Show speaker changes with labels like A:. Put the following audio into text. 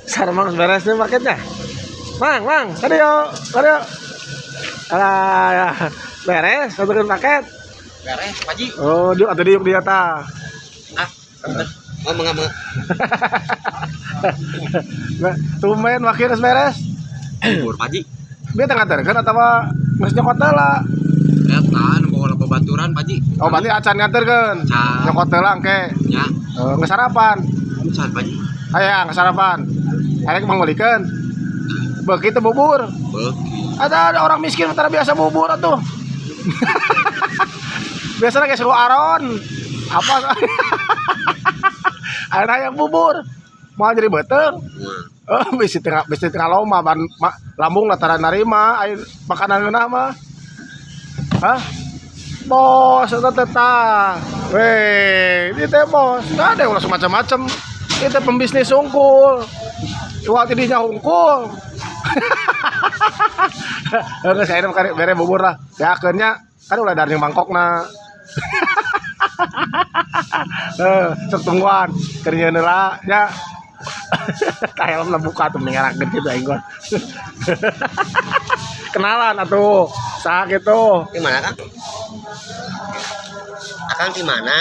A: Sarmang beres nih paketnya. Mang, tadi yuk. Alah, beres, satukan paket.
B: Beres, Paji.
A: Oh, dia atau diuk dia ta.
B: Ah, oh, mengapa?
A: Tumben makin beres.
B: Bubur, Paji.
A: Dia tengah kan atau masih nyokot lah.
B: Kan, bawa baturan, Paji.
A: Oh, berarti acan nganterkeun. Nyokot lang ke.
B: Ya.
A: Nggak sarapan.
B: Can, Paji.
A: Aya nggak sarapan. Ayo Mang balikan. Begitu bubur. Ada orang miskin antara biasa bubur atuh. Biasanya kayak seru aron. Apa? Ada yang bubur. Mau jadi beteng. Oh, bisa tengah loma lambung lataran narima air makanan geuna mah. Hah? Bos, eta teh. Weh, ini teh bos. Ada ulah macam-macam. Kita pembisnis unggul. Cuma tidinya unggul. Geus saya bere bubur lah. Yakeunnya kan ulah dari mangkokna. Sok tungguan keur nyeun heula nya. Kayak helm buka tuh ngarakeun kitu aing gua. Kenalan atuh. Saha kitu?
B: Di mana, Kang? Akang di mana?